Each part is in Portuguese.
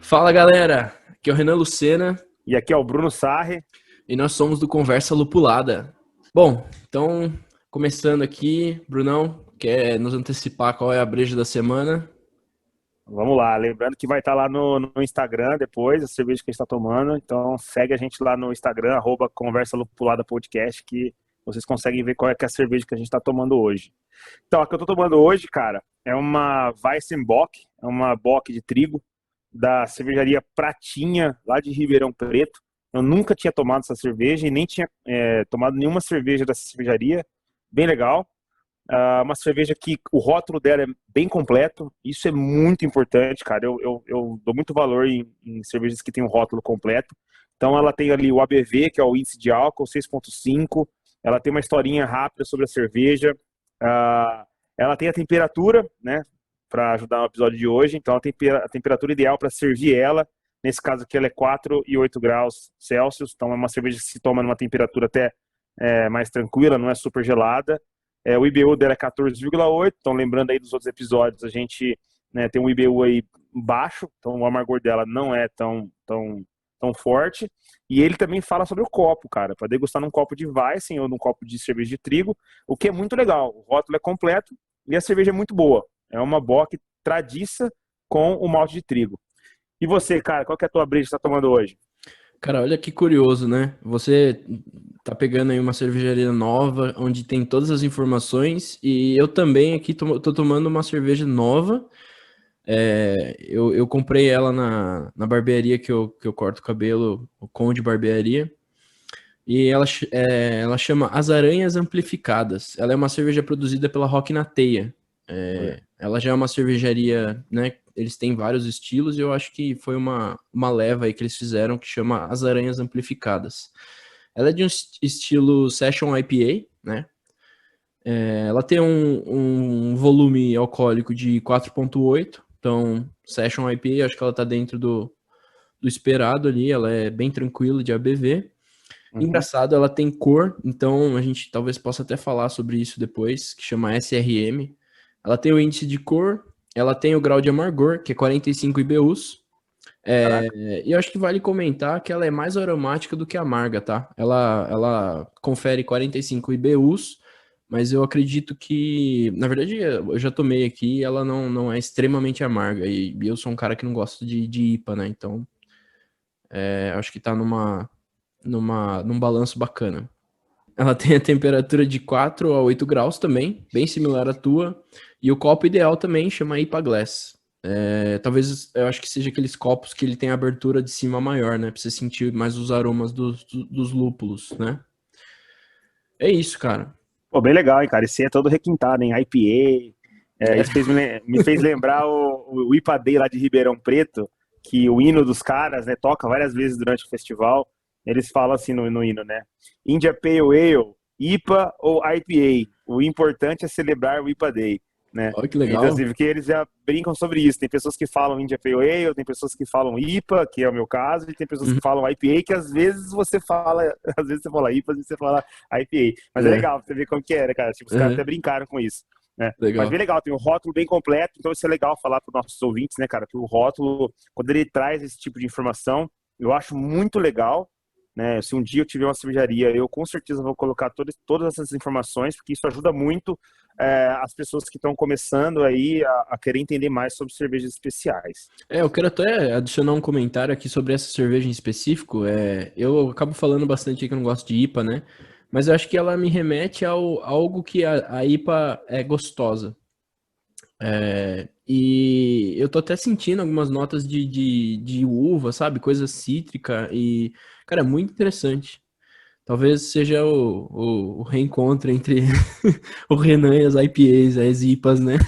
Fala galera, aqui é o Renan Lucena E aqui é o Bruno Sarri. e nós somos do Conversa Lupulada. Bom, então começando aqui, Brunão, quer nos antecipar qual é a breja da semana? Vamos lá, lembrando que vai estar lá no Instagram depois, a cerveja que a gente está tomando. Então segue a gente lá no Instagram, @Conversa Lupulada Podcast, que vocês conseguem ver qual é, que é a cerveja que a gente está tomando hoje. Então, a que eu estou tomando hoje, cara, é uma Weissenbock, é uma bock de trigo, da cervejaria Pratinha, lá de Ribeirão Preto. Eu nunca tinha tomado essa cerveja e nem tinha tomado nenhuma cerveja dessa cervejaria. Bem legal. Uma cerveja que o rótulo dela é bem completo. Isso é muito importante, cara. Eu dou muito valor em cervejas que tem um rótulo completo. Então ela tem ali o ABV, que é o índice de álcool, 6,5. Ela tem uma historinha rápida sobre a cerveja. Ela tem a temperatura, né, para ajudar no episódio de hoje. Então ela tem a temperatura ideal para servir ela. Nesse caso aqui ela é 4 e 8 graus Celsius. Então é uma cerveja que se toma numa temperatura até mais tranquila, não é super gelada. O IBU dela é 14,8, então lembrando aí dos outros episódios, a gente, né, tem um IBU aí baixo, então o amargor dela não é tão forte. E ele também fala sobre o copo, cara, para degustar num copo de Weissen ou num copo de cerveja de trigo, o que é muito legal. O rótulo é completo e a cerveja é muito boa. É uma bock tradiça com o malte de trigo. E você, cara, qual que é a tua breja que você está tomando hoje? Cara, olha que curioso, né? Você tá pegando aí uma cervejaria nova, onde tem todas as informações, e eu também aqui tô tomando uma cerveja nova. Eu comprei ela na barbearia que eu corto o cabelo, o Conde Barbearia. E ela chama As Aranhas Amplificadas. Ela é uma cerveja produzida pela Rock na Teia. Ela já é uma cervejaria, né? Eles têm vários estilos e eu acho que foi uma leva aí que eles fizeram que chama As Aranhas Amplificadas. Ela é de um estilo Session IPA, né? Ela tem um volume alcoólico de 4,8. Então, Session IPA, acho que ela tá dentro do esperado ali. Ela é bem tranquila de ABV. Uhum. Engraçado, ela tem cor, então a gente talvez possa até falar sobre isso depois, que chama SRM. Ela tem o índice de cor, ela tem o grau de amargor, que é 45 IBUs. Caraca. E eu acho que vale comentar que ela é mais aromática do que amarga, tá? Ela confere 45 IBUs, mas eu acredito que, na verdade, eu já tomei aqui e ela não é extremamente amarga. E eu sou um cara que não gosta de IPA, né? Então, acho que tá num balanço bacana. Ela tem a temperatura de 4 a 8 graus também, bem similar à tua. E o copo ideal também chama IPA Glass. Talvez eu acho que seja aqueles copos que ele tem a abertura de cima maior, né? Pra você sentir mais os aromas dos lúpulos, né? É isso, cara. Pô, bem legal, hein, cara. Esse é todo requintado, hein? IPA. Isso me fez lembrar o IPA Day lá de Ribeirão Preto, que o hino dos caras, né, toca várias vezes durante o festival. Eles falam assim no hino, né? India Pale Ale, IPA ou IPA. O importante é celebrar o IPA Day, né? Olha que Então, legal. assim, porque eles já brincam sobre isso. Tem pessoas que falam India Pale Ale, tem pessoas que falam IPA, que é o meu caso, e tem pessoas Uhum. que falam IPA, que às vezes você fala, às vezes você fala IPA, às vezes você fala IPA. Mas é É, legal, você ver como que era, cara. Tipo, os caras até uhum. brincaram com isso, né? Mas Legal. bem legal, tem um rótulo bem completo, então isso é legal falar para os nossos ouvintes, né, cara? Que o rótulo, quando ele traz esse tipo de informação, eu acho muito legal, né? Se um dia eu tiver uma cervejaria, eu com certeza vou colocar todas essas informações, porque isso ajuda muito as pessoas que estão começando aí a querer entender mais sobre cervejas especiais. Eu quero até adicionar um comentário aqui sobre essa cerveja em específico. Eu acabo falando bastante aí que eu não gosto de IPA, né? Mas eu acho que ela me remete a algo que a IPA é gostosa. E eu tô até sentindo algumas notas de uva, sabe? Coisa cítrica e, cara, é muito interessante. Talvez seja o reencontro entre o Renan e as IPAs, as IPAs, né?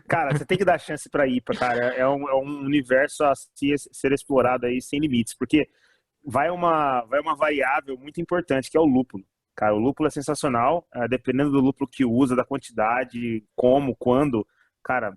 Cara, você tem que dar chance para IPA, cara. É um universo a ser explorado aí sem limites, porque vai uma variável muito importante, que é o lúpulo. Cara, o lúpulo é sensacional, dependendo do lúpulo que usa, da quantidade, como, quando, cara,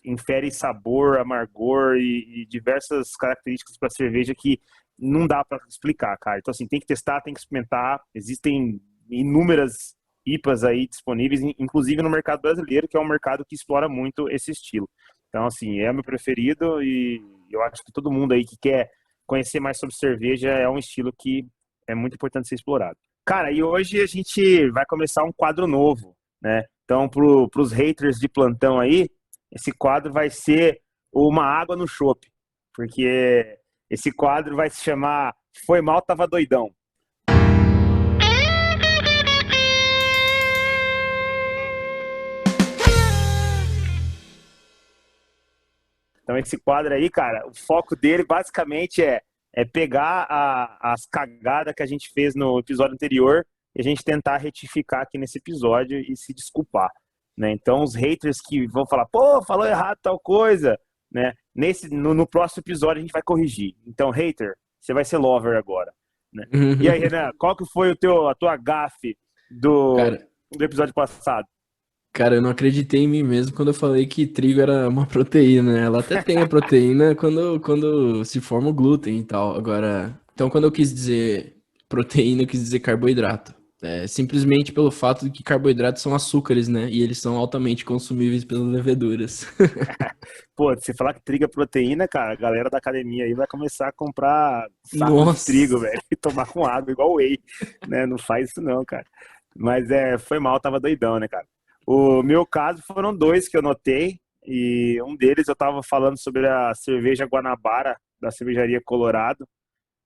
infere sabor, amargor e diversas características para cerveja que não dá para explicar, cara. Então, assim, tem que testar, tem que experimentar. Existem inúmeras IPAs aí disponíveis, inclusive no mercado brasileiro, que é um mercado que explora muito esse estilo. Então, assim, é o meu preferido e eu acho que todo mundo aí que quer conhecer mais sobre cerveja é um estilo que é muito importante ser explorado. Cara, e hoje a gente vai começar um quadro novo, né? Então, pros haters de plantão aí, esse quadro vai ser uma água no chopp, porque esse quadro vai se chamar Foi Mal, Tava Doidão. Então, esse quadro aí, cara, o foco dele basicamente é pegar as cagadas que a gente fez no episódio anterior e a gente tentar retificar aqui nesse episódio e se desculpar, né? Então, os haters que vão falar, pô, falou errado tal coisa, né? No próximo episódio a gente vai corrigir. Então, hater, você vai ser lover agora, né? E aí, Renan, qual que foi a tua gafe do episódio passado? Cara, eu não acreditei em mim mesmo quando eu falei que trigo era uma proteína, né? Ela até tem a proteína quando se forma o glúten e tal. Agora, então quando eu quis dizer proteína, eu quis dizer carboidrato. Simplesmente pelo fato de que carboidratos são açúcares, né? E eles são altamente consumíveis pelas leveduras. Pô, se falar que trigo é proteína, cara, a galera da academia aí vai começar a comprar sacos de trigo, velho, e tomar com água, igual whey, né? Não faz isso não, cara. Mas foi mal, tava doidão, né, cara? O meu caso foram dois que eu notei, e um deles eu tava falando sobre a cerveja Guanabara, da cervejaria Colorado,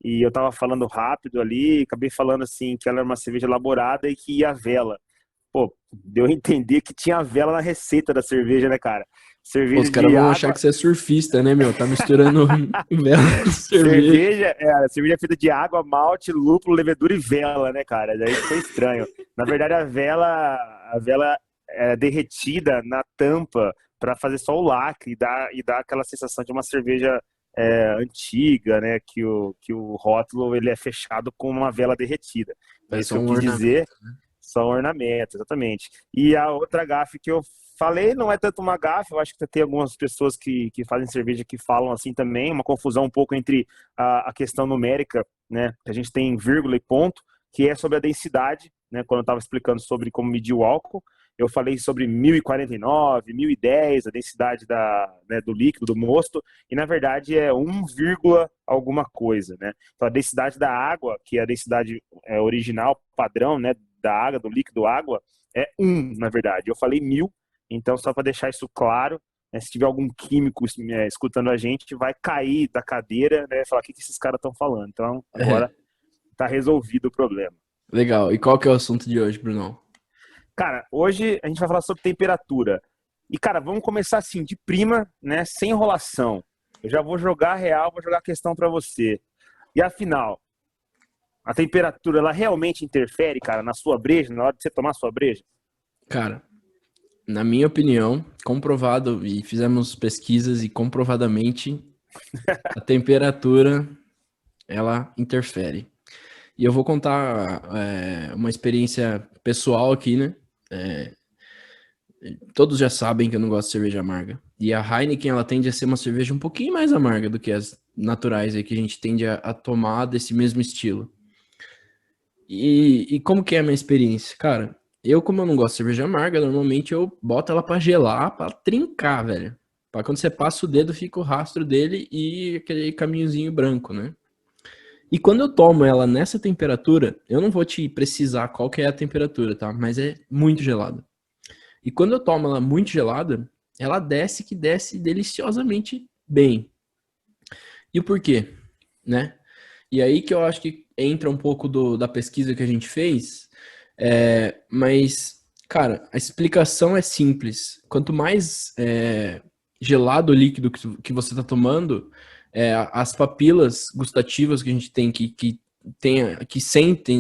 e eu tava falando rápido ali, acabei falando assim, que ela era uma cerveja elaborada e que ia vela. Pô, deu a entender que tinha vela na receita da cerveja, né, cara? Cerveja Os caras de vão água. achar que você é surfista, né, meu? Tá misturando vela com cerveja. Cerveja é feita de água, malte, lúpulo, levedura e vela, né, cara? Daí foi estranho. Na verdade, a vela é derretida na tampa para fazer só o lacre e dar aquela sensação de uma cerveja antiga, né? Que o rótulo ele é fechado com uma vela derretida. É isso que eu quis dizer. Só um ornamento, exatamente. E a outra gafe que eu falei não é tanto uma gafe, eu acho que tem algumas pessoas que fazem cerveja que falam assim também, uma confusão um pouco entre a questão numérica, né? A gente tem vírgula e ponto, que é sobre a densidade, né? Quando eu estava explicando sobre como medir o álcool, eu falei sobre 1049, 1010, a densidade do líquido, do mosto, e na verdade é 1, alguma coisa, né? Então a densidade da água, que é a densidade original, padrão, né? Da água, do líquido água, é 1, na verdade. Eu falei 1000, então só para deixar isso claro, né, se tiver algum químico escutando a gente, vai cair da cadeira, né, falar o que esses caras estão falando. Então agora tá resolvido o problema. Legal. E qual que é o assunto de hoje, Brunão? Cara, hoje a gente vai falar sobre temperatura. E, cara, vamos começar assim, de prima, né, sem enrolação. Eu já vou jogar a real, vou jogar a questão para você. E afinal, a temperatura, ela realmente interfere, cara, na sua breja, na hora de você tomar a sua breja? Cara, na minha opinião, comprovado, e fizemos pesquisas e comprovadamente, a temperatura, ela interfere. E eu vou contar uma experiência pessoal aqui, né? Todos já sabem que eu não gosto de cerveja amarga. E a Heineken, ela tende a ser uma cerveja um pouquinho mais amarga do que as naturais aí que a gente tende a tomar desse mesmo estilo. E como que é a minha experiência? Cara, como eu não gosto de cerveja amarga, normalmente eu boto ela pra gelar, pra trincar, velho. Pra quando você passa o dedo, fica o rastro dele e aquele caminhozinho branco, né? E quando eu tomo ela nessa temperatura, eu não vou te precisar qual que é a temperatura, tá? Mas é muito gelada. E quando eu tomo ela muito gelada, ela desce deliciosamente bem. E o porquê, né? E aí que eu acho que entra um pouco da pesquisa que a gente fez, mas, cara, a explicação é simples. Quanto mais gelado o líquido que você está tomando, as papilas gustativas que a gente tem que sente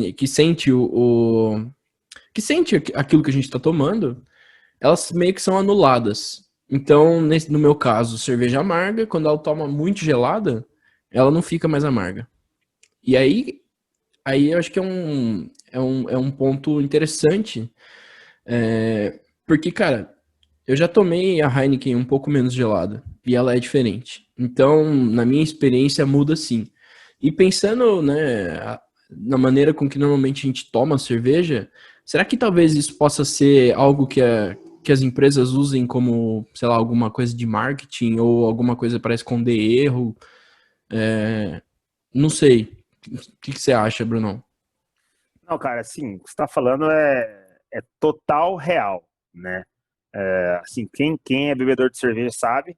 aquilo que a gente está tomando, elas meio que são anuladas. Então, no meu caso, cerveja amarga, quando ela toma muito gelada, ela não fica mais amarga. E aí eu acho que é um ponto interessante, porque, cara, eu já tomei a Heineken um pouco menos gelada, e ela é diferente. Então, na minha experiência, muda sim. E pensando, né, na maneira com que normalmente a gente toma cerveja, será que talvez isso possa ser algo que que as empresas usem como, sei lá, alguma coisa de marketing ou alguma coisa para esconder erro? Não sei. O que você acha, Brunão? Não, cara, assim, o que você está falando é total real, né? Assim, quem é bebedor de cerveja sabe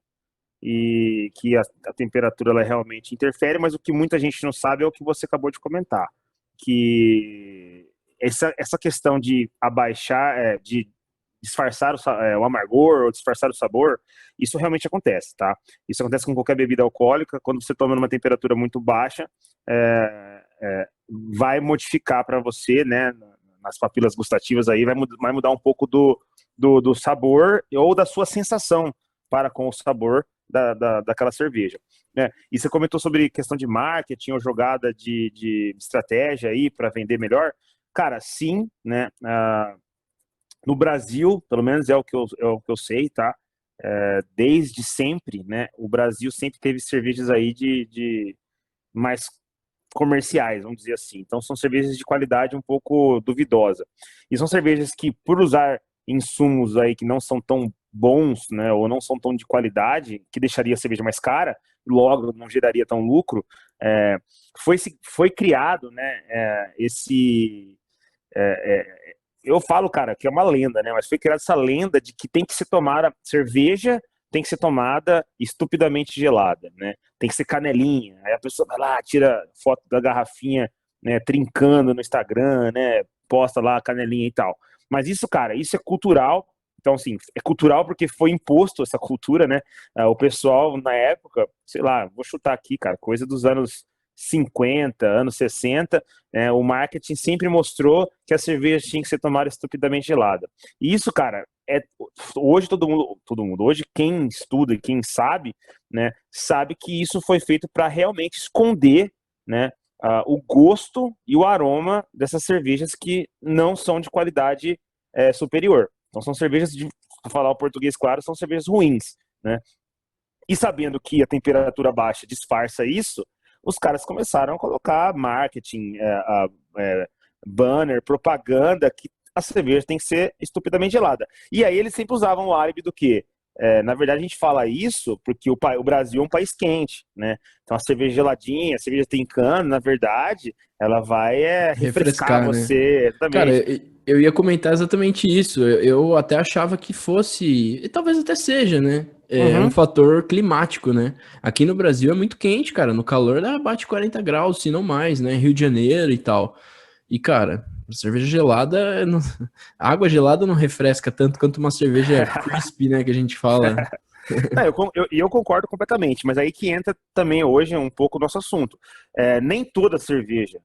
e que a temperatura ela realmente interfere, mas o que muita gente não sabe é o que você acabou de comentar, que essa questão de abaixar, de disfarçar o amargor ou disfarçar o sabor, isso realmente acontece, tá? Isso acontece com qualquer bebida alcoólica, quando você toma numa temperatura muito baixa, vai modificar para você, né, nas papilas gustativas aí, vai mudar um pouco do sabor ou da sua sensação para com o sabor daquela cerveja. Né? E você comentou sobre questão de marketing ou jogada de estratégia aí para vender melhor. Cara, sim, né? No Brasil, pelo menos é o que eu sei, tá? Desde sempre, né? O Brasil sempre teve cervejas aí de mais comerciais, vamos dizer assim. Então são cervejas de qualidade um pouco duvidosa. E são cervejas que, por usar insumos aí que não são tão bons, né, ou não são tão de qualidade, que deixaria a cerveja mais cara, logo não geraria tão lucro, foi criado, né, eu falo, cara, que é uma lenda, né? Mas foi criada essa lenda de que tem que se tomar a cerveja, tem que ser tomada estupidamente gelada, né? Tem que ser canelinha. Aí a pessoa vai lá, tira foto da garrafinha, né, trincando no Instagram, né? Posta lá a canelinha e tal. Mas isso, cara, isso é cultural. Então, assim, é cultural porque foi imposto essa cultura, né? O pessoal, na época, sei lá, vou chutar aqui, cara, coisa dos anos 50, anos 60, o marketing sempre mostrou que a cerveja tinha que ser tomada estupidamente gelada. E isso, cara, hoje todo mundo, hoje quem estuda e quem sabe, né, sabe que isso foi feito para realmente esconder, né, o gosto e o aroma dessas cervejas que não são de qualidade superior. Então são cervejas, para falar o português claro, são cervejas ruins, né? E sabendo que a temperatura baixa disfarça isso, os caras começaram a colocar marketing, banner, propaganda, que a cerveja tem que ser estupidamente gelada. E aí eles sempre usavam o álibi do quê? Na verdade, a gente fala isso porque o Brasil é um país quente, né? Então a cerveja geladinha, a cerveja trincando, na verdade, ela vai refrescar Refrescar, né? você, Cara, exatamente. eu ia comentar exatamente isso. Eu até achava que fosse, e talvez até seja, né? É um Uhum. fator climático, né? Aqui no Brasil é muito quente, cara. No calor bate 40 graus, se não mais, né? Rio de Janeiro e tal. E, cara, cerveja gelada, a água gelada não refresca tanto quanto uma cerveja crispy, né? Que a gente fala. Não, eu concordo completamente, mas aí que entra também hoje um pouco o nosso assunto. Nem toda cerveja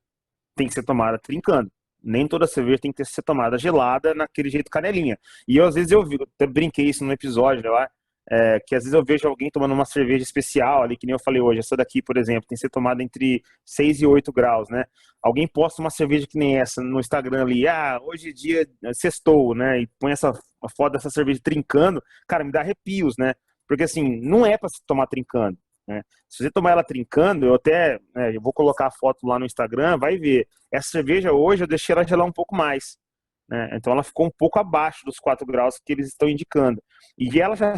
tem que ser tomada trincando. Nem toda cerveja tem que ser tomada gelada naquele jeito canelinha. E eu, às vezes eu até brinquei isso no episódio lá, que às vezes eu vejo alguém tomando uma cerveja especial ali, que nem eu falei hoje, essa daqui, por exemplo, tem que ser tomada entre 6 e 8 graus, né? Alguém posta uma cerveja que nem essa no Instagram ali, hoje é dia sextou, né? E põe essa a foto dessa cerveja trincando, cara, me dá arrepios, né? Porque assim, não é para se tomar trincando, né? Se você tomar ela trincando, eu vou colocar a foto lá no Instagram, vai ver. Essa cerveja hoje eu deixei ela gelar um pouco mais, né? Então ela ficou um pouco abaixo dos 4 graus que eles estão indicando. E ela já não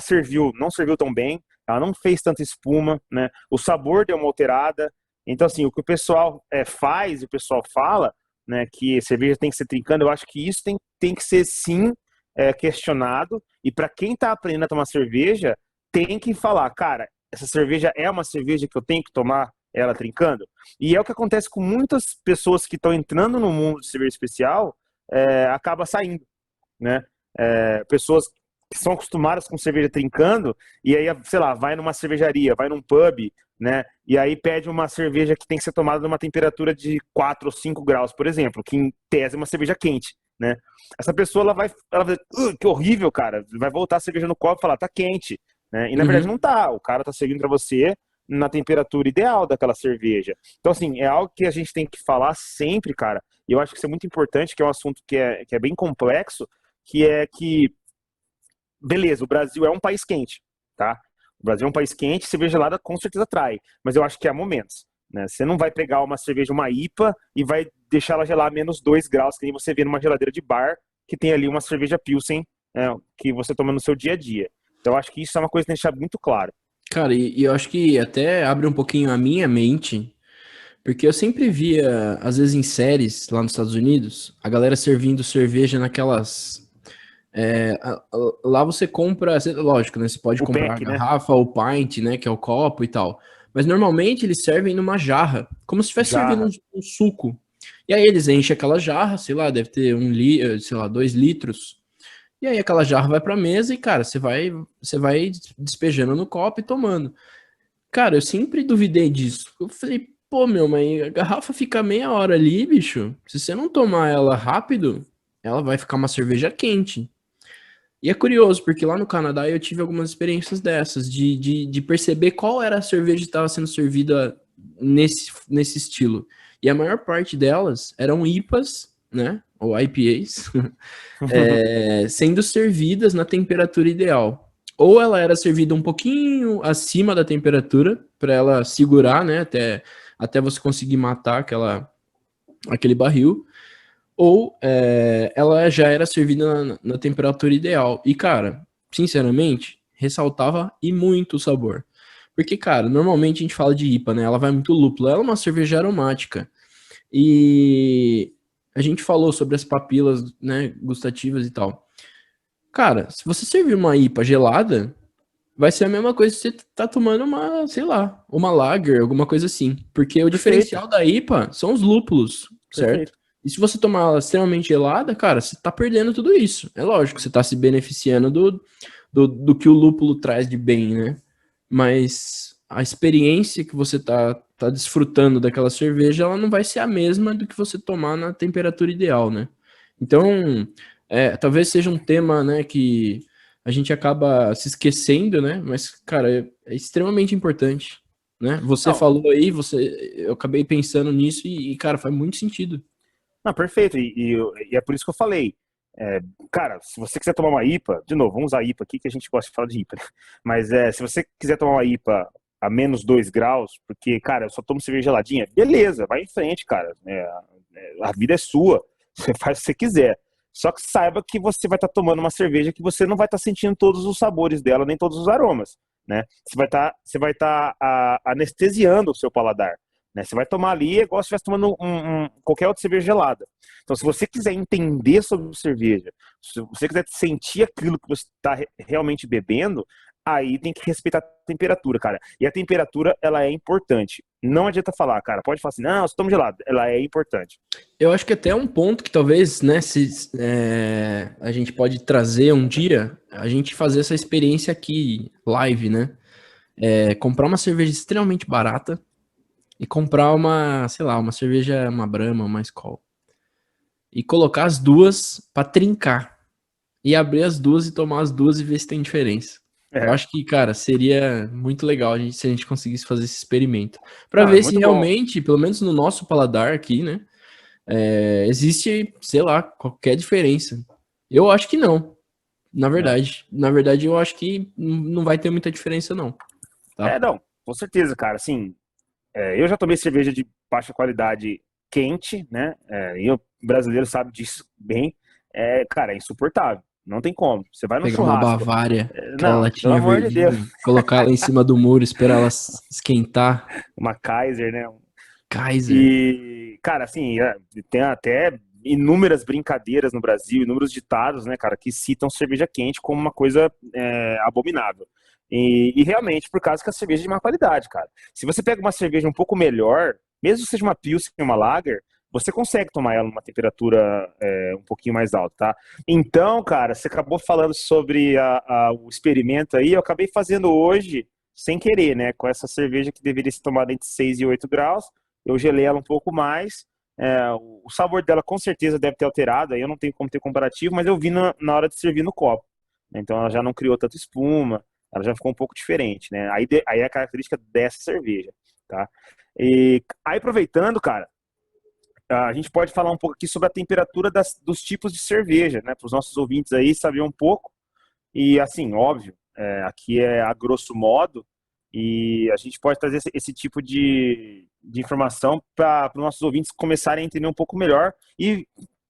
serviu tão bem, ela não fez tanta espuma, né? O sabor deu uma alterada. Então, assim, o que o pessoal faz, o pessoal fala, né, que cerveja tem que ser trincando, eu acho que isso tem que ser, sim, questionado. E para quem está aprendendo a tomar cerveja, tem que falar, cara, essa cerveja é uma cerveja que eu tenho que tomar ela trincando? E é o que acontece com muitas pessoas que estão entrando no mundo de cerveja especial, acaba saindo, né? Pessoas que são acostumadas com cerveja trincando, e aí, sei lá, vai numa cervejaria, vai num pub, né? E aí pede uma cerveja que tem que ser tomada numa temperatura de 4 ou 5 graus, por exemplo, que em tese é uma cerveja quente, né? Essa pessoa, ela vai que horrível, cara, vai voltar a cerveja no copo e falar, tá quente, né? E na verdade Uhum. não tá, o cara tá servindo para você na temperatura ideal daquela cerveja. Então, assim, é algo que a gente tem que falar sempre, cara, e eu acho que isso é muito importante, que é um assunto que é bem complexo, que é que, beleza, o Brasil é um país quente, tá? O Brasil é um país quente, cerveja gelada com certeza atrai, mas eu acho que há momentos, né? Você não vai pegar uma cerveja, uma IPA, e vai deixar ela gelar a -2 graus, que nem você vê numa geladeira de bar, que tem ali uma cerveja Pilsen né, que você toma no seu dia a dia. Então, eu acho que isso é uma coisa que tem que deixar muito claro. Cara, e eu acho que até abre um pouquinho a minha mente, porque eu sempre via, às vezes em séries lá nos Estados Unidos, a galera servindo cerveja naquelas. Lá você compra, lógico, né? Você pode O comprar a PEC, né? garrafa ou pint, né? Que é o copo e tal. Mas normalmente eles servem numa jarra, como se estivesse servindo Jarra. um suco. E aí eles enchem aquela jarra, sei lá, deve ter sei lá, 2 litros. E aí aquela jarra vai pra mesa e, cara, você vai despejando no copo e tomando. Cara, eu sempre duvidei disso. Eu falei, pô, meu, mas a garrafa fica meia hora ali, bicho. Se você não tomar ela rápido, ela vai ficar uma cerveja quente. E é curioso, porque lá no Canadá eu tive algumas experiências dessas, de perceber qual era a cerveja que estava sendo servida nesse estilo. E a maior parte delas eram IPAs, né? Ou IPAs, sendo servidas na temperatura ideal. Ou ela era servida um pouquinho acima da temperatura, para ela segurar, né? Até você conseguir matar aquele barril, ou ela já era servida na temperatura ideal. E, cara, sinceramente, ressaltava e muito o sabor. Porque, cara, normalmente a gente fala de IPA, né? Ela vai muito lúpulo. Ela é uma cerveja aromática. E a gente falou sobre as papilas, né, gustativas e tal. Cara, se você servir uma IPA gelada, vai ser a mesma coisa que você tá tomando uma, sei lá, uma lager, alguma coisa assim. Porque o Perfeito, diferencial da IPA são os lúpulos, certo? perfeito. E se você tomar ela extremamente gelada, cara, você tá perdendo tudo isso. É lógico, você tá se beneficiando do que o lúpulo traz de bem, né? Mas a experiência que você tá desfrutando daquela cerveja, ela não vai ser a mesma do que você tomar na temperatura ideal, né? Então, talvez seja um tema, né, que a gente acaba se esquecendo, né? Mas, cara, é extremamente importante, né? Você Não, falou aí, eu acabei pensando nisso cara, faz muito sentido. não, perfeito. E é por isso que eu falei. É, cara, se você quiser tomar uma IPA, de novo, vamos usar IPA aqui que a gente gosta de falar de IPA, né? Mas se você quiser tomar uma IPA a menos 2 graus, porque, cara, eu só tomo cerveja geladinha, beleza, vai em frente, cara. A vida é sua, você faz o que você quiser. Só que saiba que você vai estar tomando uma cerveja que você não vai estar sentindo todos os sabores dela, nem todos os aromas, né? Você vai estar anestesiando o seu paladar, né? Você vai tomar ali igual se estivesse tomando qualquer outra cerveja gelada. Então, se você quiser entender sobre cerveja, se você quiser sentir aquilo que você está realmente bebendo, aí tem que respeitar a temperatura, cara. E a temperatura, ela é importante. Não adianta falar, cara. Pode falar assim, não, eu tomo gelado. Ela é importante. Eu acho que até um ponto que talvez, né, a gente pode trazer um dia, a gente fazer essa experiência aqui, live, né? Comprar uma cerveja extremamente barata e comprar uma, sei lá, uma cerveja, uma Brahma, uma Skol. E colocar as duas pra trincar. E abrir as duas e tomar as duas e ver se tem diferença. Eu É. acho que, cara, seria muito legal se a gente conseguisse fazer esse experimento. Pra Não, é ver se muito bom. realmente, pelo menos no nosso paladar aqui, né? Existe, sei lá, qualquer diferença. Eu acho que não. Na Né? verdade. Na verdade, eu acho que não vai ter muita diferença, não. Tá? Não, com certeza, cara. Assim, eu já tomei cerveja de baixa qualidade quente, né? E o brasileiro sabe disso bem. Cara, é insuportável. Não tem como. Você vai no Pegar uma churrasco. Bavária, aquela Não, pelo latinha amor de Deus. verdinha, colocar ela em cima do muro, esperar ela esquentar. Uma Kaiser, né? Kaiser. E, cara, assim, tem até inúmeras brincadeiras no Brasil, inúmeros ditados, né, cara, que citam cerveja quente como uma coisa abominável. E realmente, por causa que a cerveja é de má qualidade, cara. Se você pega uma cerveja um pouco melhor, mesmo que seja uma Pilsen ou uma Lager, você consegue tomar ela numa temperatura um pouquinho mais alta, tá? Então, cara, você acabou falando sobre o experimento aí, eu acabei fazendo hoje, sem querer, né, com essa cerveja que deveria ser tomada entre 6 e 8 graus, eu gelei ela um pouco mais. O sabor dela com certeza deve ter alterado, aí eu não tenho como ter comparativo, mas eu vi na hora de servir no copo. Então ela já não criou tanta espuma, ela já ficou um pouco diferente, né? Aí é a característica dessa cerveja, tá? E aí aproveitando, cara, a gente pode falar um pouco aqui sobre a temperatura dos tipos de cerveja, né? Para os nossos ouvintes aí saber um pouco. E assim, óbvio, aqui é a grosso modo, e a gente pode trazer esse tipo de informação para os nossos ouvintes começarem a entender um pouco melhor e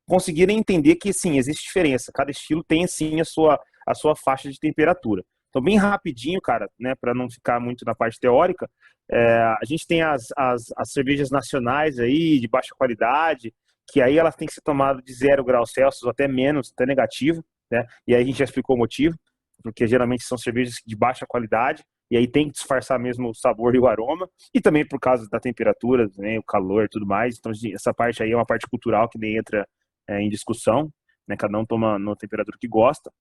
conseguirem entender que, sim, existe diferença. Cada estilo tem, sim, a sua faixa de temperatura. Então, bem rapidinho, cara, né, para não ficar muito na parte teórica, a gente tem as cervejas nacionais aí, de baixa qualidade, que aí elas têm que ser tomadas de 0 graus Celsius, ou até menos, até negativo, né? E aí a gente já explicou o motivo, porque geralmente são cervejas de baixa qualidade, e aí tem que disfarçar mesmo o sabor e o aroma, e também por causa da temperatura, né, o calor e tudo mais. Então, essa parte aí é uma parte cultural que nem entra em discussão, né? Cada um toma na temperatura que gosta.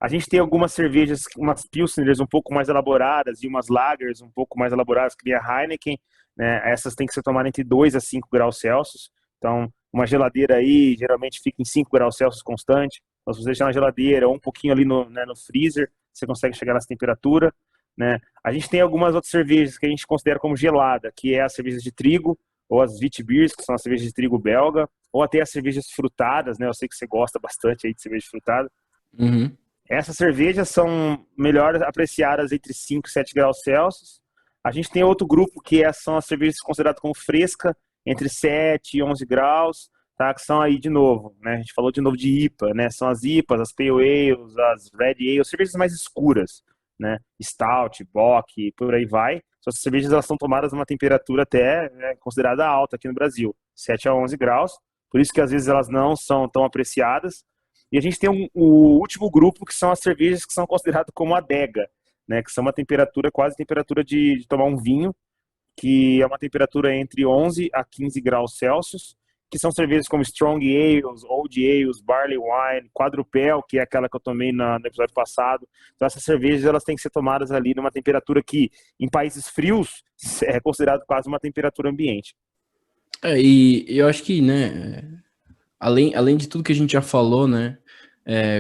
A gente tem algumas cervejas, umas pilsners um pouco mais elaboradas e umas lagers um pouco mais elaboradas, que nem a Heineken, né? Essas têm que ser tomadas entre 2 a 5 graus Celsius. Então, uma geladeira aí geralmente fica em 5 graus Celsius constante. Então, se você deixar na geladeira ou um pouquinho ali né, no freezer, você consegue chegar nessa temperatura, né? A gente tem algumas outras cervejas que a gente considera como gelada, que é as cervejas de trigo, ou as Witbiers, que são as cervejas de trigo belga, ou até as cervejas frutadas, né? Eu sei que você gosta bastante aí de cerveja frutada. Uhum. Essas cervejas são melhor apreciadas entre 5 e 7 graus Celsius. A gente tem outro grupo que são as cervejas consideradas como fresca, entre 7 e 11 graus, tá? Que são aí de novo, né? A gente falou de novo de IPA, né? São as IPAs, as Pale Ales, as Red Ales, cervejas mais escuras, né? Stout, Bock, por aí vai. Essas cervejas elas são tomadas numa temperatura até, né, considerada alta aqui no Brasil, 7 a 11 graus. Por isso que às vezes elas não são tão apreciadas. E a gente tem o último grupo, que são as cervejas que são consideradas como adega, né, que são uma temperatura, quase temperatura de tomar um vinho, que é uma temperatura entre 11 a 15 graus Celsius, que são cervejas como Strong Ales, Old Ales, Barley Wine, Quadrupel, que é aquela que eu tomei no episódio passado. Então essas cervejas elas têm que ser tomadas ali numa temperatura que, em países frios, é considerado quase uma temperatura ambiente. E eu acho que, né, além de tudo que a gente já falou, né,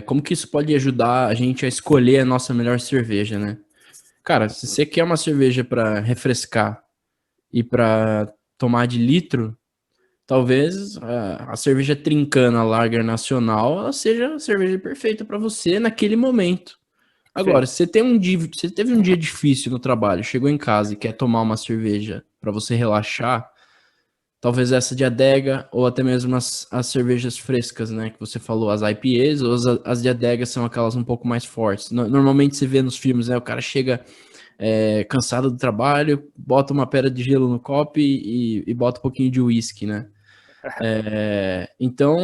como que isso pode ajudar a gente a escolher a nossa melhor cerveja, né? Cara, se você quer uma cerveja para refrescar e para tomar de litro, talvez a cerveja Trincana Lager Nacional ela seja a cerveja perfeita para você naquele momento. Agora, se você teve um dia difícil no trabalho, chegou em casa e quer tomar uma cerveja para você relaxar, talvez essa de adega ou até mesmo as cervejas frescas, né, que você falou, as IPAs ou as de adega são aquelas um pouco mais fortes. Normalmente você vê nos filmes, né, o cara chega cansado do trabalho, bota uma pedra de gelo no copo e bota um pouquinho de uísque, né? Então,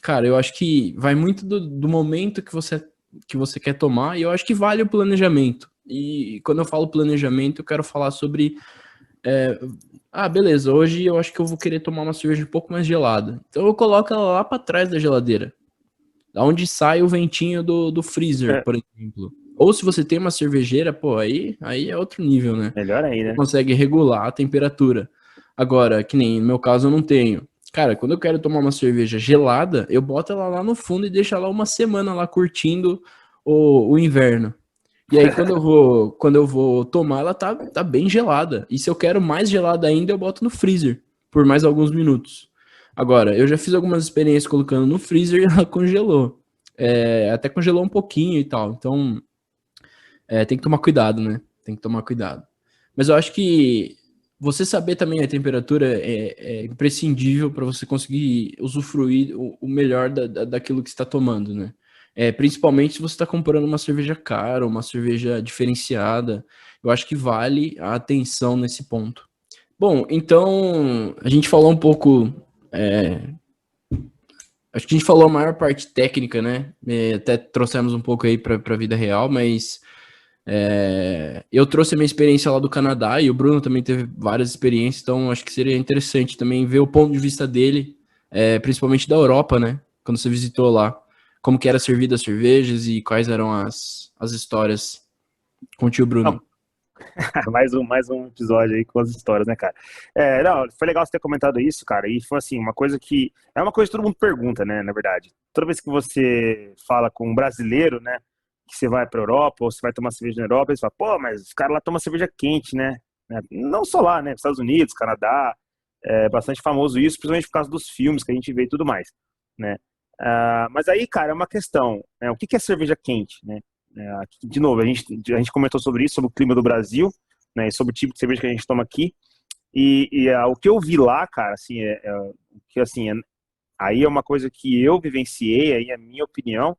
cara, eu acho que vai muito do momento que você quer tomar, e eu acho que vale o planejamento. E quando eu falo planejamento, eu quero falar sobre beleza, hoje eu acho que eu vou querer tomar uma cerveja um pouco mais gelada. Então eu coloco ela lá para trás da geladeira, da onde sai o ventinho do freezer, por exemplo. Ou se você tem uma cervejeira, pô, aí é outro nível, né? Melhor aí, né? Você consegue regular a temperatura. Agora, que nem no meu caso eu não tenho. Cara, quando eu quero tomar uma cerveja gelada, eu boto ela lá no fundo e deixo ela uma semana lá curtindo o inverno. E aí quando eu vou tomar, ela tá bem gelada. E se eu quero mais gelada ainda, eu boto no freezer por mais alguns minutos. Agora, eu já fiz algumas experiências colocando no freezer e ela congelou. Até congelou um pouquinho e tal. Então, tem que tomar cuidado, né? Tem que tomar cuidado. Mas eu acho que você saber também a temperatura é imprescindível para você conseguir usufruir o melhor daquilo que você está tomando, né? Principalmente se você está comprando uma cerveja cara, uma cerveja diferenciada. Eu acho que vale a atenção nesse ponto. Bom, então a gente falou um pouco. Acho que a gente falou a maior parte técnica, né? Até trouxemos um pouco aí para a vida real, mas eu trouxe a minha experiência lá do Canadá e o Bruno também teve várias experiências, então acho que seria interessante também ver o ponto de vista dele, principalmente da Europa, né? Quando você visitou lá, como que era servida as cervejas e quais eram as histórias com o tio Bruno. Mais um episódio aí com as histórias, né, cara? Não, foi legal você ter comentado isso, cara, e foi assim, uma coisa que todo mundo pergunta, né, na verdade. Toda vez que você fala com um brasileiro, né, que você vai pra Europa, ou você vai tomar cerveja na Europa, eles falam, pô, mas os caras lá tomam cerveja quente, né? Não só lá, né, Estados Unidos, Canadá, é bastante famoso isso, principalmente por causa dos filmes que a gente vê e tudo mais, né? Mas aí, cara, é uma questão, né, o que é cerveja quente, né? De novo, a gente comentou sobre isso, sobre o clima do Brasil, né, sobre o tipo de cerveja que a gente toma aqui, o que eu vi lá, cara, assim, que assim, aí é uma coisa que eu vivenciei, aí é a minha opinião,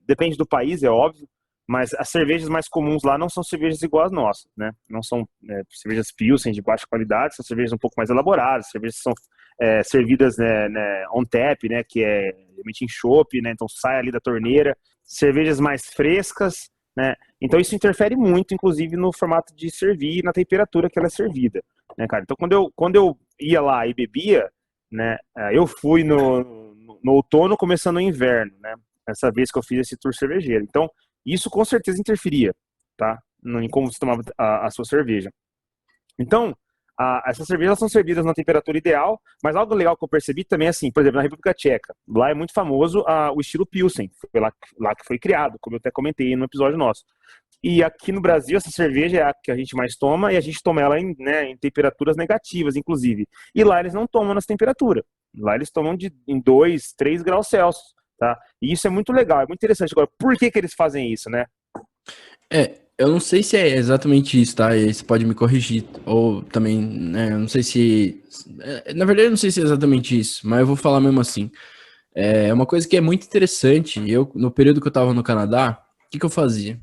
depende do país, é óbvio, mas as cervejas mais comuns lá não são cervejas iguais às nossas, né? Não são cervejas Pilsen de baixa qualidade, são cervejas um pouco mais elaboradas, cervejas que são servidas on tap, né? Que é realmente em chopp, né? Então sai ali da torneira, cervejas mais frescas, né? Então isso interfere muito, inclusive, no formato de servir e na temperatura que ela é servida, né, cara? Então quando eu ia lá e bebia, né? Eu fui no outono, começando o inverno, né? Essa vez que eu fiz esse tour cervejeiro. Então, isso com certeza interferia, tá? Em como você tomava a sua cerveja. Então, essas cervejas são servidas na temperatura ideal, mas algo legal que eu percebi também é assim, por exemplo, na República Tcheca, lá é muito famoso o estilo Pilsen, foi lá que foi criado, como eu até comentei no episódio nosso. E aqui no Brasil, essa cerveja é a que a gente mais toma, e a gente toma ela em temperaturas negativas, inclusive. E lá eles não tomam nessa temperatura. Lá eles tomam em 2, 3 graus Celsius, tá? E isso é muito legal, é muito interessante. Agora, por que eles fazem isso, né? Eu não sei se é exatamente isso, tá? E aí você pode me corrigir. Ou também, né? Eu não sei se. Na verdade, eu não sei se é exatamente isso, mas eu vou falar mesmo assim. É uma coisa que é muito interessante. Eu, no período que eu tava no Canadá, o que eu fazia?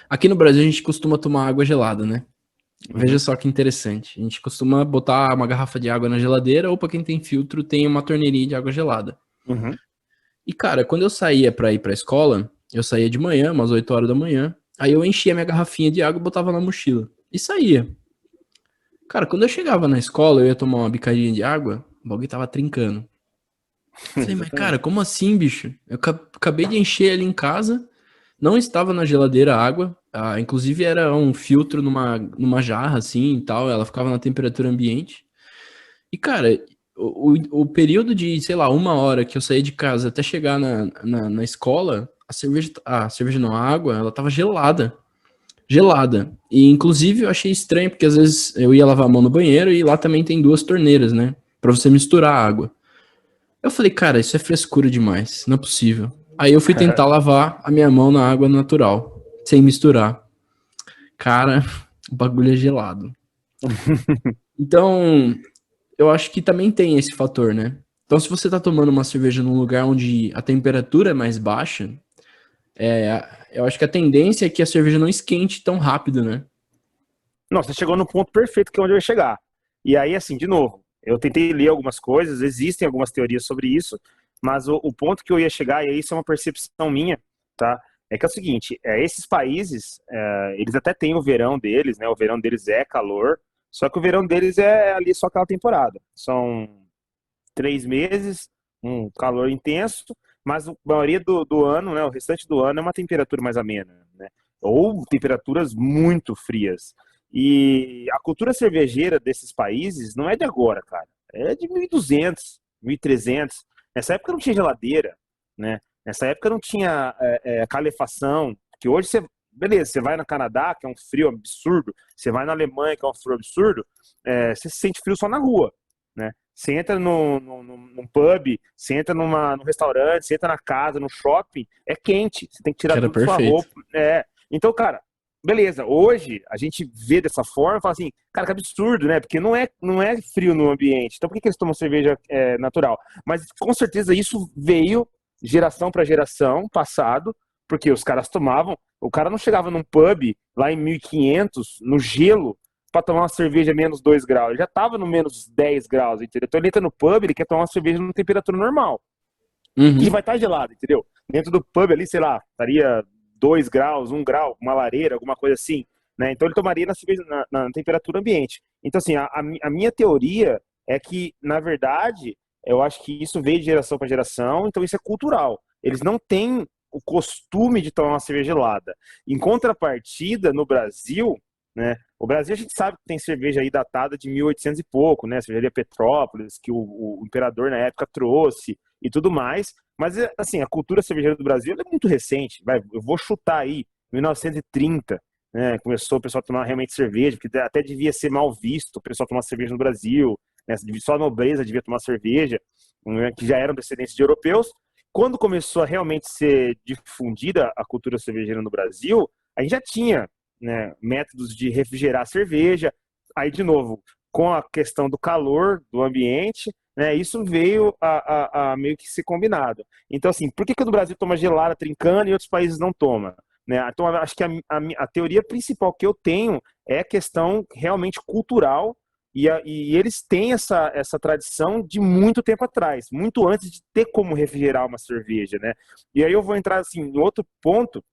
Aqui no Brasil, a gente costuma tomar água gelada, né? Veja só que interessante. A gente costuma botar uma garrafa de água na geladeira, ou para quem tem filtro, tem uma torneirinha de água gelada. Uhum. E, cara, quando eu saía pra ir pra escola, eu saía de manhã, umas 8 horas da manhã, aí eu enchia minha garrafinha de água e botava na mochila. E saía. Cara, quando eu chegava na escola, eu ia tomar uma bicadinha de água, o bagulho tava trincando. Falei, mas cara, Exatamente. como assim, bicho? Eu acabei de encher ali em casa, não estava na geladeira a água, inclusive era um filtro numa jarra assim e tal, ela ficava na temperatura ambiente. E cara, o período de, sei lá, 1 hora que eu saí de casa até chegar na escola, a cerveja não, a água, ela tava gelada. Gelada. E inclusive eu achei estranho, porque às vezes eu ia lavar a mão no banheiro e lá também tem 2 torneiras, né? Pra você misturar a água. Eu falei, cara, isso é frescura demais, não é possível. Aí eu fui tentar lavar a minha mão na água natural, sem misturar. Cara, o bagulho é gelado. Então, eu acho que também tem esse fator, né? Então, se você tá tomando uma cerveja num lugar onde a temperatura é mais baixa, eu acho que a tendência é que a cerveja não esquente tão rápido, né? Não, você chegou no ponto perfeito que é onde eu ia chegar. E aí, assim, de novo, eu tentei ler algumas coisas, existem algumas teorias sobre isso, mas o ponto que eu ia chegar, e isso é uma percepção minha, tá? É que é o seguinte, esses países, eles até têm o verão deles, né? O verão deles é calor, só que o verão deles é ali só aquela temporada. São 3 meses, um calor intenso, mas a maioria do ano, né? O restante do ano é uma temperatura mais amena, né? Ou temperaturas muito frias. E a cultura cervejeira desses países não é de agora, cara. É de 1200, 1300. Nessa época não tinha geladeira, né? Nessa época não tinha calefação, que hoje você, beleza, você vai no Canadá, que é um frio absurdo, você vai na Alemanha, que é um frio absurdo, você se sente frio só na rua, né? Você entra num pub, você entra num restaurante, você entra na casa, no shopping, é quente, você tem que tirar Que era tudo sua perfeito. roupa. Então, cara, beleza, hoje a gente vê dessa forma e fala assim, cara, que absurdo, né? Porque não é frio no ambiente. Então por que eles tomam cerveja natural? Mas com certeza isso veio geração para geração, passado, porque os caras tomavam. O cara não chegava num pub lá em 1500, no gelo, para tomar uma cerveja menos 2 graus. Ele já tava no menos 10 graus, entendeu? Então ele entra no pub, ele quer tomar uma cerveja numa temperatura normal, que vai Uhum. estar gelada, entendeu? Dentro do pub ali, sei lá, estaria 2 graus, 1 grau, uma lareira, alguma coisa assim, né? Então ele tomaria na temperatura ambiente. Então, assim, a minha teoria é que, na verdade, eu acho que isso veio de geração para geração, então isso é cultural. Eles não têm o costume de tomar uma cerveja gelada. Em contrapartida, no Brasil, né? O Brasil a gente sabe que tem cerveja aí datada de 1800 e pouco, né? Cervejaria Petrópolis, que o imperador na época trouxe e tudo mais. Mas, assim, a cultura cervejeira do Brasil é muito recente. Eu vou chutar aí, 1930, né? Começou o pessoal a tomar realmente cerveja, porque até devia ser mal visto o pessoal tomar cerveja no Brasil, né? Só a nobreza devia tomar cerveja, né? Que já eram descendentes de europeus. Quando começou a realmente ser difundida a cultura cervejeira no Brasil, a gente já tinha, né, métodos de refrigerar a cerveja. Aí, de novo, com a questão do calor do ambiente, né? Isso veio a meio que ser combinado. Então, assim, por que que no Brasil toma gelada, trincando, e outros países não toma? Né? Então, eu acho que a teoria principal que eu tenho é a questão realmente cultural, e eles têm essa tradição de muito tempo atrás, muito antes de ter como refrigerar uma cerveja, né? E aí eu vou entrar, assim, em outro ponto,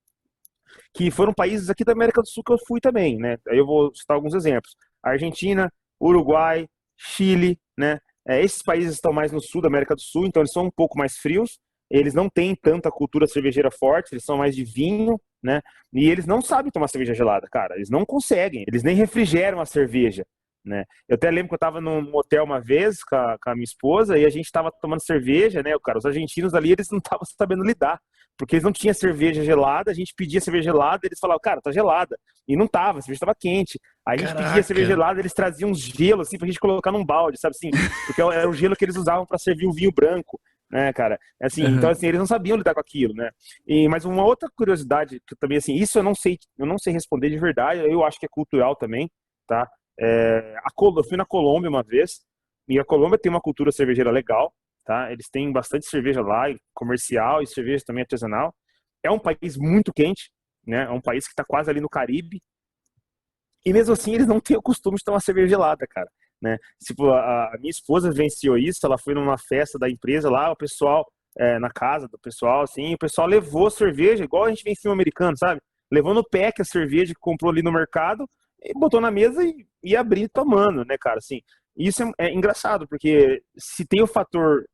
que foram países aqui da América do Sul que eu fui também, né? Aí eu vou citar alguns exemplos. Argentina, Uruguai, Chile, né? Esses países estão mais no sul da América do Sul, então eles são um pouco mais frios, eles não têm tanta cultura cervejeira forte, eles são mais de vinho, né? E eles não sabem tomar cerveja gelada, cara, eles não conseguem, eles nem refrigeram a cerveja, né? Eu até lembro que eu estava num hotel uma vez com a minha esposa e a gente estava tomando cerveja, né? Cara, os argentinos ali, eles não estavam sabendo lidar, porque eles não tinham cerveja gelada, a gente pedia cerveja gelada, eles falavam, cara, tá gelada. E não tava, a cerveja estava quente. Aí a gente pedia cerveja gelada, eles traziam uns gelos, assim, pra gente colocar num balde, sabe assim? Porque era o gelo que eles usavam para servir o vinho branco, né, cara? Assim, então, assim, eles não sabiam lidar com aquilo, né? Mas uma outra curiosidade, que também, assim, isso eu não sei responder de verdade, eu acho que é cultural também, tá? Eu fui na Colômbia uma vez, e a Colômbia tem uma cultura cervejeira legal, tá? Eles têm bastante cerveja lá, comercial e cerveja também artesanal. É um país muito quente, né? É um país que está quase ali no Caribe. E mesmo assim, eles não têm o costume de tomar cerveja gelada, cara, né? Tipo, a minha esposa venceu isso, ela foi numa festa da empresa lá, o pessoal, na casa do pessoal, assim, o pessoal levou cerveja, igual a gente vê em filme americano, sabe? Levou no pack a cerveja que comprou ali no mercado, e botou na mesa e abriu tomando, né, cara? Assim, isso é engraçado, porque se tem o fator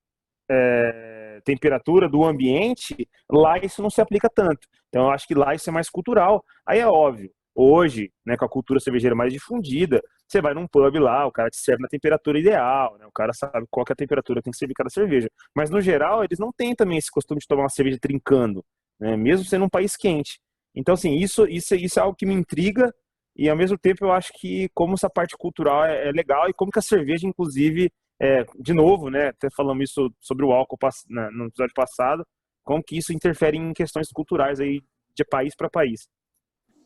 temperatura do ambiente, lá isso não se aplica tanto. Então eu acho que lá isso é mais cultural. Aí é óbvio, hoje, né, com a cultura cervejeira mais difundida, você vai num pub lá, o cara te serve na temperatura ideal, né? O cara sabe qual que é a temperatura que tem que servir cada cerveja. Mas no geral, eles não têm também esse costume de tomar uma cerveja trincando, né? Mesmo sendo um país quente. Então, assim, isso é algo que me intriga, e ao mesmo tempo eu acho que como essa parte cultural é legal, e como que a cerveja, inclusive, de novo, né, até falamos isso sobre o álcool no episódio passado, como que isso interfere em questões culturais aí de país para país.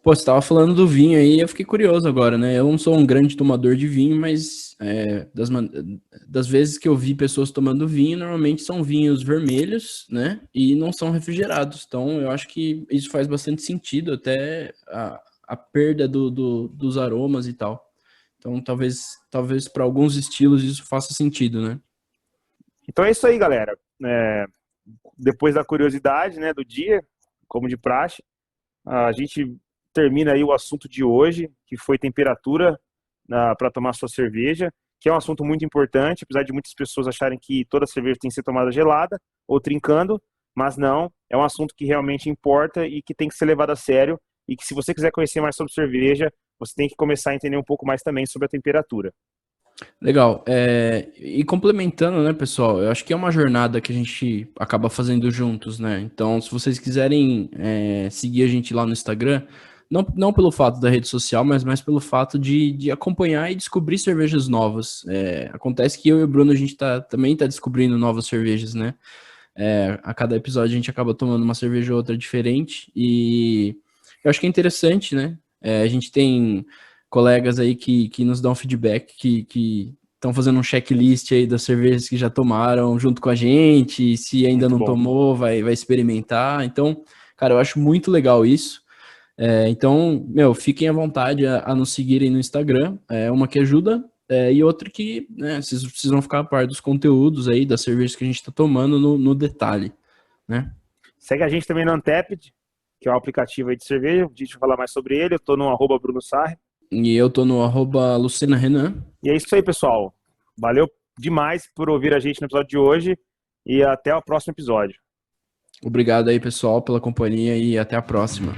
Pô, você tava falando do vinho aí, eu fiquei curioso agora, né? Eu não sou um grande tomador de vinho, mas das vezes que eu vi pessoas tomando vinho, normalmente são vinhos vermelhos, né? E não são refrigerados. Então, eu acho que isso faz bastante sentido, até a perda dos aromas e tal. Então, talvez para alguns estilos isso faça sentido, né? Então é isso aí, galera. Depois da curiosidade, né, do dia, como de praxe, a gente termina aí o assunto de hoje, que foi temperatura para tomar sua cerveja, que é um assunto muito importante, apesar de muitas pessoas acharem que toda cerveja tem que ser tomada gelada ou trincando, mas não, é um assunto que realmente importa e que tem que ser levado a sério, e que se você quiser conhecer mais sobre cerveja, você tem que começar a entender um pouco mais também sobre a temperatura. Legal. E complementando, né, pessoal, eu acho que é uma jornada que a gente acaba fazendo juntos, né? Então, se vocês quiserem seguir a gente lá no Instagram, não pelo fato da rede social, mas mais pelo fato de acompanhar e descobrir cervejas novas. Acontece que eu e o Bruno, a gente também tá descobrindo novas cervejas, né? A cada episódio a gente acaba tomando uma cerveja ou outra diferente, e eu acho que é interessante, né? A gente tem colegas aí que nos dão feedback, que estão fazendo um checklist aí das cervejas que já tomaram junto com a gente, e se ainda Muito não bom. tomou, vai experimentar. Então, cara, eu acho muito legal isso. Então, fiquem à vontade a nos seguirem no Instagram. Uma que ajuda, e outra que, né, vocês precisam ficar a par dos conteúdos aí, das cervejas que a gente está tomando no detalhe, né? Segue a gente também no Untappd, que é um aplicativo aí de cerveja. Deixa eu falar mais sobre ele. Eu tô no @BrunoSarri. E eu tô no @LucianaRenan. E é isso aí, pessoal. Valeu demais por ouvir a gente no episódio de hoje e até o próximo episódio. Obrigado aí, pessoal, pela companhia e até a próxima.